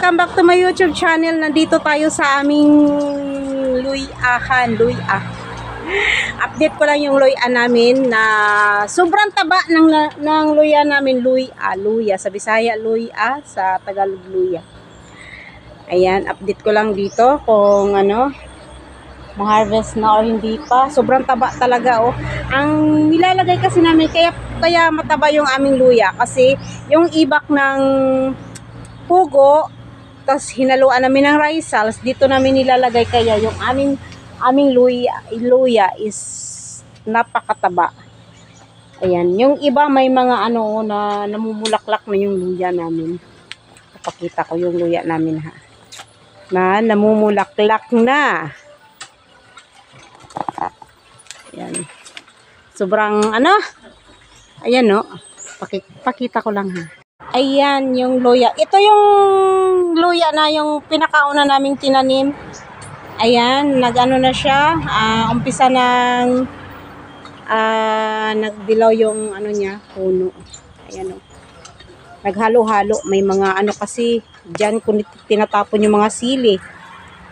Welcome back to my YouTube channel. Nandito tayo sa aming luyahan. Update ko lang yung luya namin na sobrang taba ng luya namin. Luya. Sa Bisaya, luya. Sa Tagalog, luya. Ayan, update ko lang dito kung ano, ma-harvest na o hindi pa. Sobrang taba talaga, oh. Ang nilalagay kasi namin, kaya mataba yung aming luya. Kasi yung ibak ng pugo, tapos hinaluan namin ng rice sauce, dito namin nilalagay, kaya yung aming luya is napakataba. Ayan, yung iba may mga ano na namumulaklak na yung luya namin. Papakita ko yung luya namin, ha, na namumulaklak na. Ayan, sobrang ano, ayan, no, pakita ko lang, ha. Ayan yung luya. Ito yung luya na yung pinakauna naming tinanim. Ayan, nag-ano na siya. Umpisa ng nagdilaw yung ano niya, puno. Ayan, oh. Naghalo-halo. May mga ano kasi dyan kung tinatapon yung mga sili.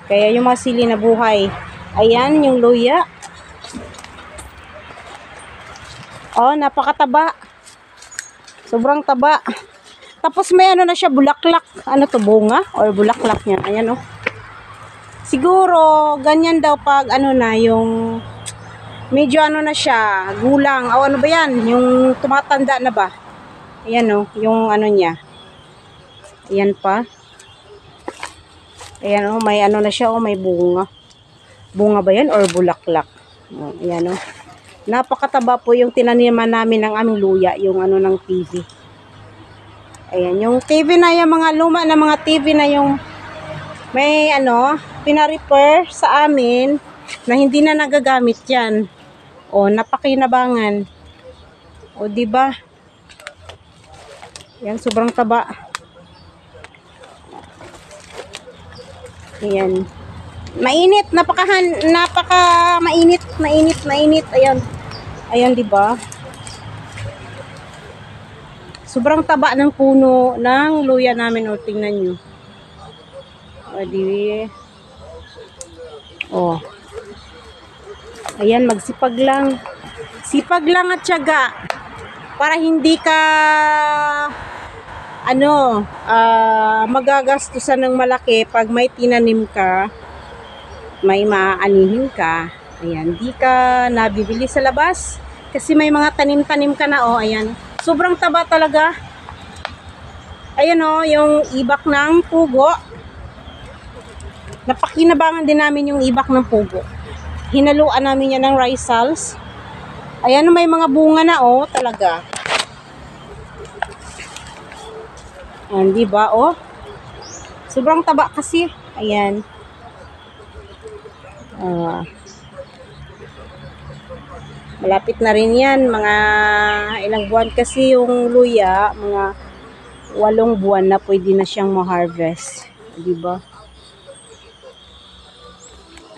Kaya yung mga sili na buhay. Ayan yung luya. Oh, napakataba. Sobrang taba. Tapos may ano na siya, bulaklak. Ano to, bunga? Or bulaklak niya. Ayan, oh. Siguro, ganyan daw pag ano na, yung medyo ano na siya, gulang. O ano ba yan? Yung tumatanda na ba? Ayan, oh. Yung ano niya. Ayan pa. Ayan, oh. May ano na siya, oh. May bunga. Bunga ba yan? Or bulaklak? Oh, ayan, oh. Napakataba po yung tinaniman namin ng aming luya. Yung ano ng TV. Ayan, yung TV na yung mga luma na mga TV na yung may ano, pina-repair sa amin na hindi na nagagamit yan. O, napakinabangan. O, diba? Ayan, sobrang taba. Ayan. Mainit, napaka mainit. Ayan. Ayan, diba? Sobrang taba ng puno ng luya namin. O, tingnan nyo. O, di. O. Ayan, magsipag lang. Sipag lang at tiyaga. Para hindi ka ano, magagastusan ng malaki pag may tinanim ka, may maaanihin ka. Ayan, di ka nabibili sa labas. Kasi may mga tanim-tanim ka na, o. Ayan. Sobrang taba talaga. Ayan, o, yung ibak ng pugo. Napakinabangan din namin yung ibak ng pugo. Hinaluan namin yan ng rice sauce. Ayan, may mga bunga na, o, talaga. Ayan, diba, o? Sobrang taba kasi. Ayan. Malapit na rin yan. Mga ilang buwan kasi yung luya. Mga 8 buwan na pwede na siyang ma-harvest. Diba?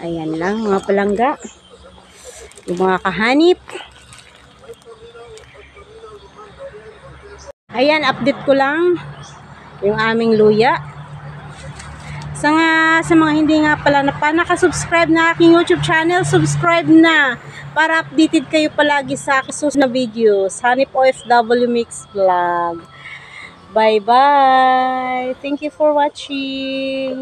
Ayan lang, mga palangga. Yung mga kahanip. Ayan, update ko lang yung aming luya. Sa mga hindi nga pala nakasubscribe na aking YouTube channel, subscribe na para updated kayo palagi sa susunod na videos. Hanip OFW Mix Vlog. Bye-bye. Thank you for watching.